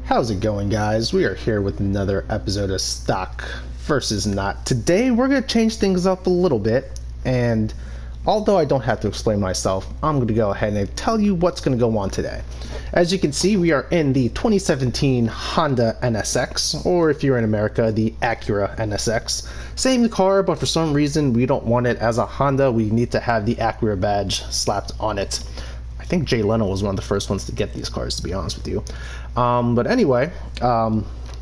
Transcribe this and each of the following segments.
How's it going, guys? We are here with another episode of Stock versus Not. Today we're going to change things up a little bit, and although I don't have to explain myself, I'm going to go ahead and tell you what's going to go on today. As you can see, we are in the 2017 Honda NSX, or if you're in America, the Acura NSX. Same car, but for some reason we don't want it as a Honda. We need to have the Acura badge slapped on it. I think Jay Leno was one of the first ones to get these cars, to be honest with you. But anyway,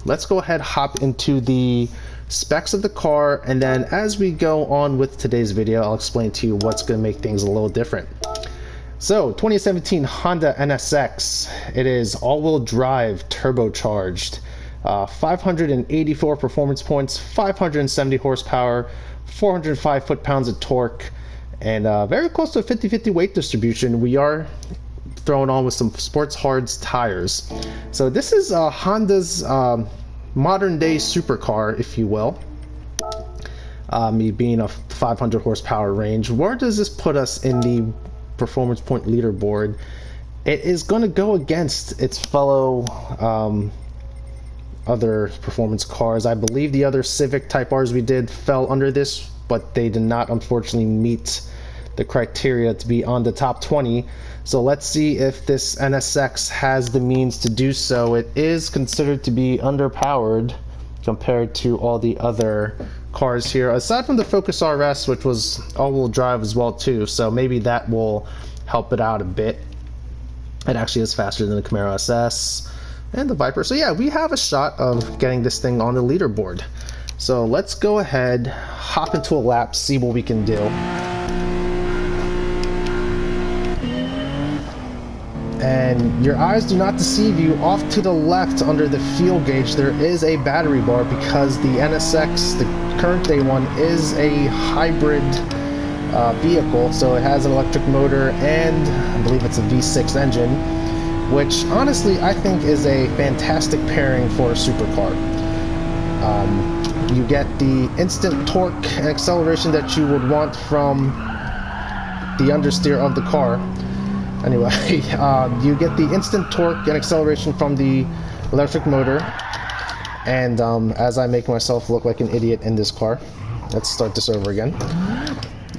let's go ahead, hop into the specs of the car, and then as we go on with today's video, I'll explain to you what's going to make things a little different. So, 2017 Honda NSX, it is all-wheel drive, turbocharged, 584 performance points, 570 horsepower, 405 foot-pounds of torque, and very close to a 50-50 weight distribution. We are thrown on with some sports hards tires. So this is Honda's modern day supercar, if you will. Me being a 500 horsepower range. Where does this put us in the performance point leaderboard? It is going to go against its fellow other performance cars. I believe the other Civic Type Rs we did fell under this, but they did not unfortunately meet the criteria to be on the top 20. So let's see if this NSX has the means to do so. It is considered to be underpowered compared to all the other cars here, aside from the Focus RS, which was all-wheel drive as well too, so maybe that will help it out a bit. It actually is faster than the Camaro SS and the Viper, so yeah, we have a shot of getting this thing on the leaderboard. So let's go ahead, hop into a lap, see what we can do. And your eyes do not deceive you, off to the left under the fuel gauge there is a battery bar, because the NSX, the current day one, is a hybrid vehicle, so it has an electric motor and I believe it's a V6 engine, which honestly I think is a fantastic pairing for a supercar. You get the instant torque and acceleration that you would want from the understeer of the car. Anyway, you get the instant torque and acceleration from the electric motor, and as I make myself look like an idiot in this car, let's start this over again.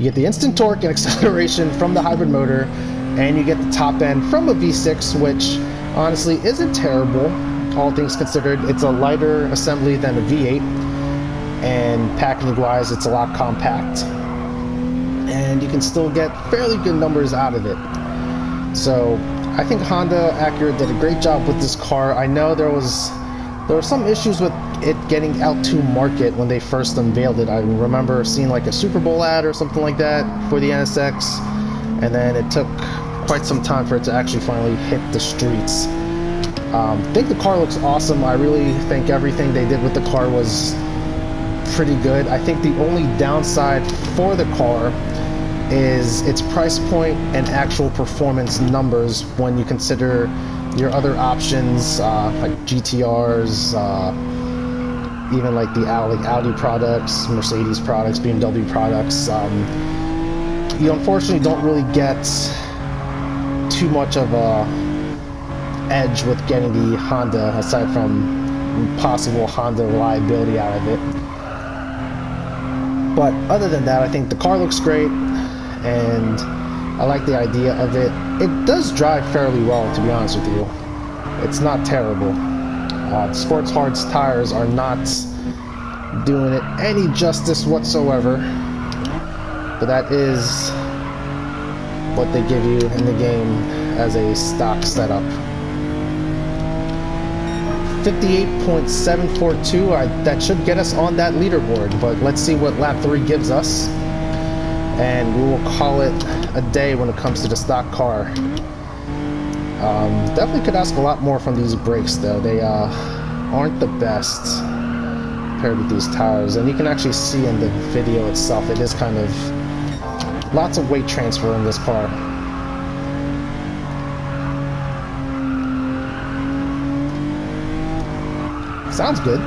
You get the instant torque and acceleration from the hybrid motor, and you get the top end from a V6, which honestly isn't terrible, all things considered. It's a lighter assembly than a V8, and packaging wise it's a lot compact, and you can still get fairly good numbers out of it. So I think Honda Acura did a great job with this car. I know there were some issues with it getting out to market when they first unveiled it. I remember seeing like a Super Bowl ad or something like that for the NSX, and then it took quite some time for it to actually finally hit the streets. I think the car looks awesome. I really think everything they did with the car was pretty good. I think the only downside for the car is its price point and actual performance numbers when you consider your other options, like GTRs, even like the Audi products, Mercedes products, BMW products. You unfortunately don't really get too much of a edge with getting the Honda, aside from possible Honda reliability out of it. But other than that, I think the car looks great, and I like the idea of it. It does drive fairly well, to be honest with you. It's not terrible. Sports Hards tires are not doing it any justice whatsoever, but that is what they give you in the game as a stock setup. 58.742, that should get us on that leaderboard, but let's see what lap 3 gives us, and we will call it a day when it comes to the stock car. Definitely could ask a lot more from these brakes though. They aren't the best paired with these tires, and you can actually see in the video itself it is kind of lots of weight transfer in this car. Sounds good.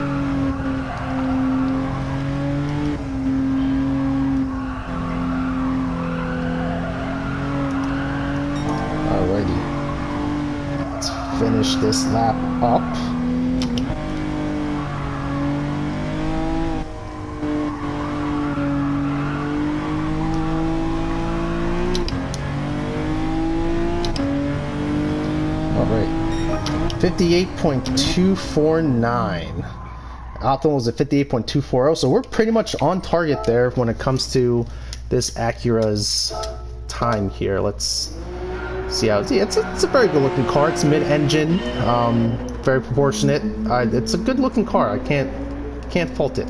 Alrighty. Let's finish this lap up. 58.249. Optimal was at 58.240, so we're pretty much on target there when it comes to this Acura's time here. Let's see how it's a very good looking car. It's mid-engine, very proportionate. It's a good looking car. I can't fault it.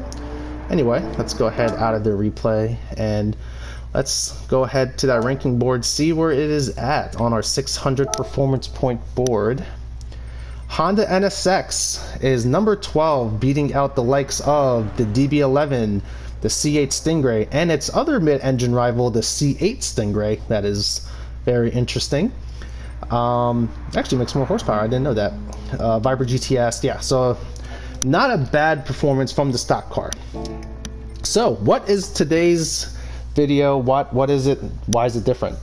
Anyway, let's go ahead out of the replay and let's go ahead to that ranking board, see where it is at on our 600 performance point board. Honda NSX is number 12, beating out the likes of the DB11, the C8 Stingray, and its other mid-engine rival, the C8 Stingray. That is very interesting. Actually makes more horsepower. I didn't know that. Viper GTS, yeah. So not a bad performance from the stock car. So what is today's video? What is it? Why is it different?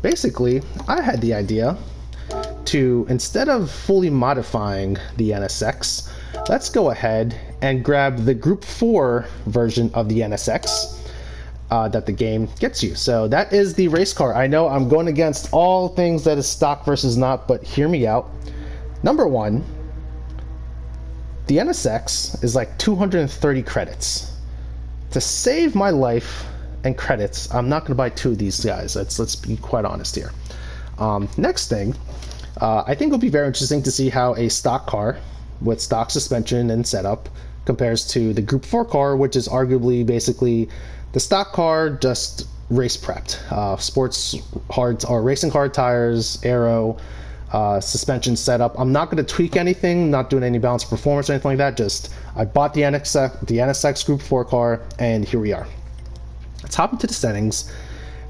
Basically, I had the idea to, instead of fully modifying the NSX, let's go ahead and grab the Group 4 version of the NSX that the game gets you. So that is the race car. I know I'm going against all things that is stock versus not, but hear me out. Number one, the NSX is like 230 credits. To save my life and credits, I'm not going to buy two of these guys. Let's be quite honest here. Next thing, I think it'll be very interesting to see how a stock car with stock suspension and setup compares to the Group 4 car, which is arguably basically the stock car just race prepped. Sports hard or racing hard tires, aero, suspension setup. I'm not going to tweak anything, not doing any balance performance or anything like that. Just I bought the NSX Group 4 car, and here we are. Let's hop into the settings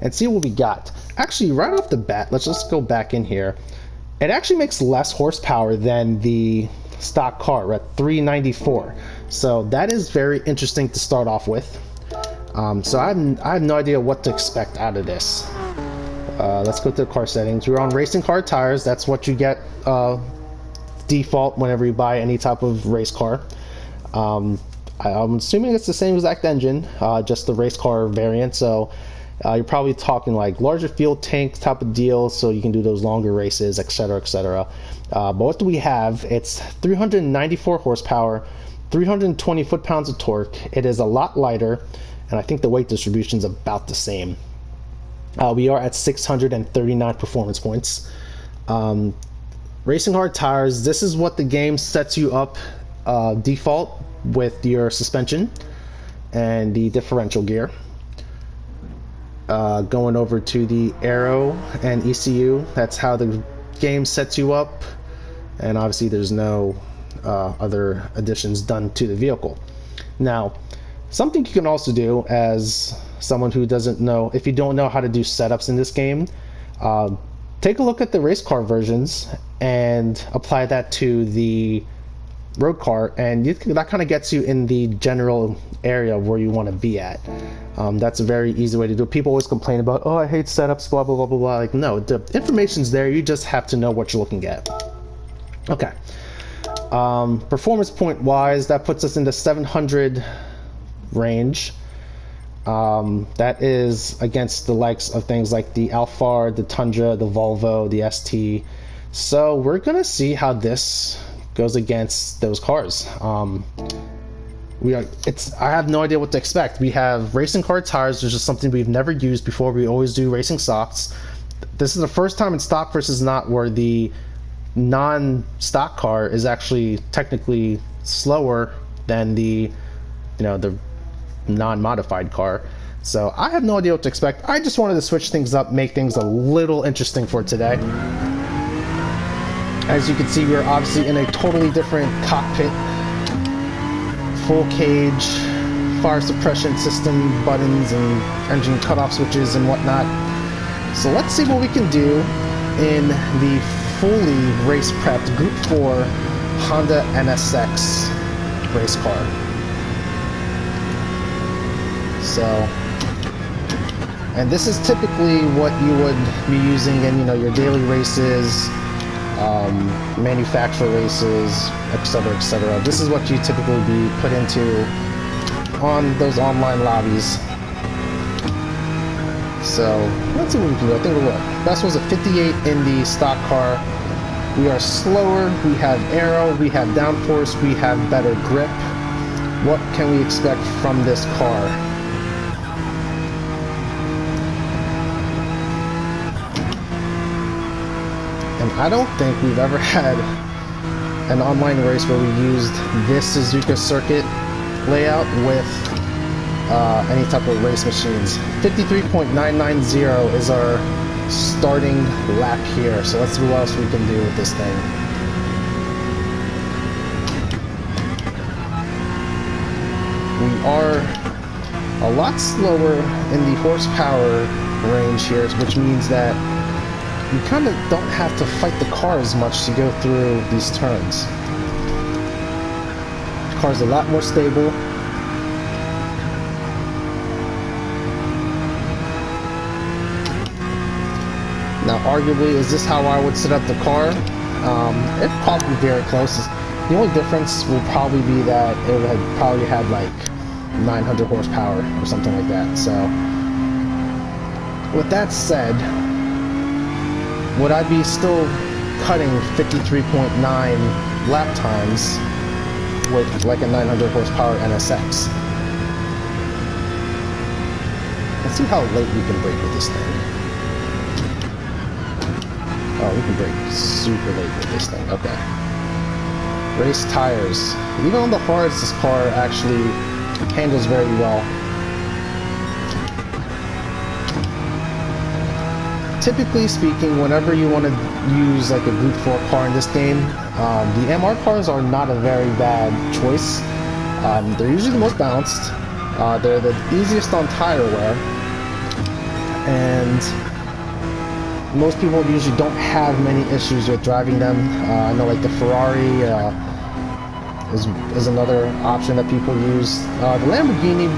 and see what we got. Actually, right off the bat, let's just go back in here. It actually makes less horsepower than the stock car. We're at 394. So that is very interesting to start off with. So I have no idea what to expect out of this. Let's go to the car settings. We're on racing car tires. That's what you get default whenever you buy any type of race car. I'm assuming it's the same exact engine, just the race car variant. So you're probably talking like larger fuel tank type of deal, so you can do those longer races, etc., etc. But what do we have? It's 394 horsepower, 320 foot-pounds of torque. It is a lot lighter, and I think the weight distribution is about the same. We are at 639 performance points. Racing hard tires, this is what the game sets you up default with your suspension and the differential gear. Going over to the aero and ECU, that's how the game sets you up, and obviously there's no other additions done to the vehicle. Now, something you can also do as someone who doesn't know, if you don't know how to do setups in this game, take a look at the race car versions and apply that to the road car, and that kind of gets you in the general area where you want to be at. That's a very easy way to do it. People always complain about, oh, I hate setups, blah, blah, blah, blah, blah. Like, no, the information's there. You just have to know what you're looking at. Okay. Performance point wise, that puts us in the 700 range. That is against the likes of things like the Alphard, the Tundra, the Volvo, the ST. So we're gonna see how this goes against those cars. I have no idea what to expect. We have racing car tires, which is something we've never used before. We always do racing socks. This is the first time in stock versus not where the non-stock car is actually technically slower than the non-modified car. So I have no idea what to expect. I just wanted to switch things up, make things a little interesting for today. As you can see, we're obviously in a totally different cockpit. Full cage, fire suppression system, buttons, and engine cutoff switches and whatnot. So let's see what we can do in the fully race prepped Group 4 Honda NSX race car. So, and this is typically what you would be using in your daily races, manufacturer races, etc., etc. This is what you typically be put into on those online lobbies. So let's see what we can do. I think we'll look. Best was a 58 in the stock car. We are slower, we have aero, we have downforce, we have better grip. What can we expect from this car? And I don't think we've ever had an online race where we used this Suzuka circuit layout with any type of race machines. 53.990 is our starting lap here, so let's see what else we can do with this thing. We are a lot slower in the horsepower range here, which means that you kind of don't have to fight the car as much to go through these turns. The car's a lot more stable. Now, arguably, is this how I would set up the car? It's probably very close. The only difference will probably be that it would have probably had like 900 horsepower or something like that. So, with that said, would I be still cutting 53.9 lap times with like a 900 horsepower NSX? Let's see how late we can brake with this thing. Oh, we can brake super late with this thing. Okay. Race tires. Even on the hards, this car actually handles very well. Typically speaking, whenever you want to use like a Group 4 car in this game, the MR cars are not a very bad choice. They're usually the most balanced. They're the easiest on tire wear, and most people usually don't have many issues with driving them. I know like the Ferrari is another option that people use. The Lamborghini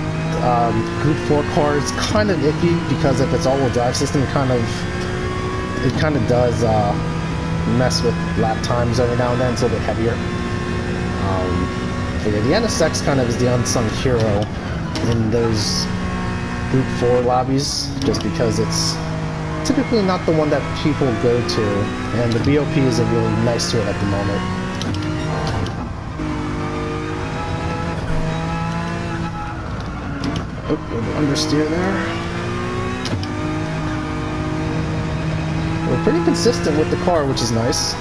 Group 4 car is kind of iffy because if it's all-wheel drive system, it kind of does mess with lap times every now and then. It's a little bit heavier. But yeah, the NSX kind of is the unsung hero in those Group 4 lobbies, just because it's typically not the one that people go to, and the BOP isn't really nice to it at the moment. Oh, a little understeer there. We're pretty consistent with the car, which is nice.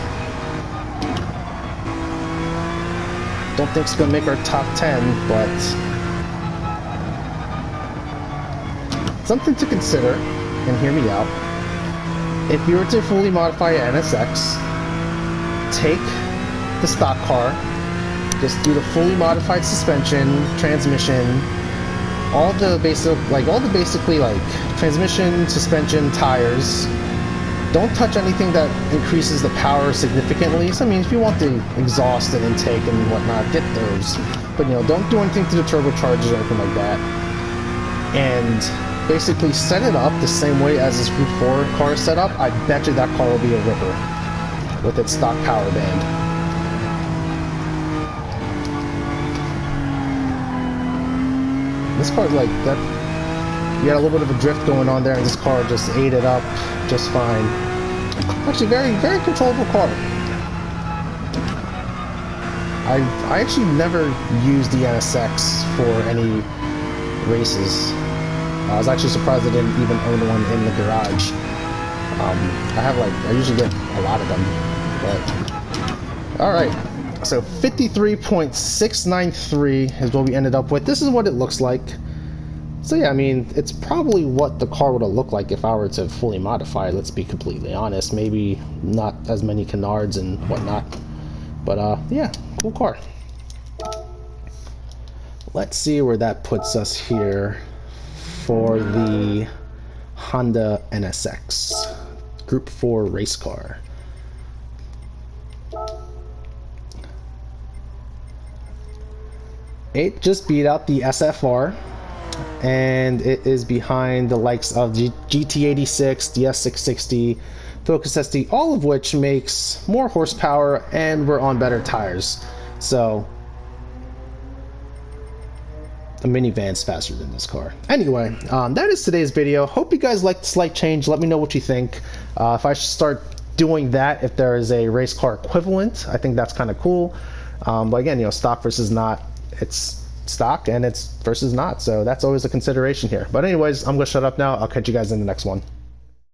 Don't think it's going to make our top 10, but something to consider, and hear me out. If you were to fully modify an NSX, take the stock car, just do the fully modified suspension, transmission, all the basically transmission, suspension, tires. Don't touch anything that increases the power significantly. So I mean, if you want the exhaust and intake and whatnot, get those. But you know, don't do anything to the turbochargers or anything like that. And basically set it up the same way as this Group 4 car is set up. I bet you that car will be a ripper with its stock power band. This car's like that. You got a little bit of a drift going on there, and this car just ate it up just fine. Actually, very, very controllable car. I actually never used the NSX for any races. I was actually surprised I didn't even own one in the garage. I usually get a lot of them, but alright. So 53.693 is what we ended up with. This is what it looks like. So yeah, I mean, it's probably what the car would have looked like if I were to fully modify it, let's be completely honest. Maybe not as many canards and whatnot. But yeah, cool car. Let's see where that puts us here for the Honda NSX Group 4 race car. It just beat out the SFR, and it is behind the likes of GT86, the S660, Focus ST, all of which makes more horsepower, and we're on better tires. So a minivan's faster than this car. Anyway, that is today's video. Hope you guys liked the slight change. Let me know what you think. If I should start doing that if there is a race car equivalent. I think that's kind of cool. But again, you know, stock versus not, it's stock and it's versus not. So that's always a consideration here. But anyways, I'm going to shut up now. I'll catch you guys in the next one.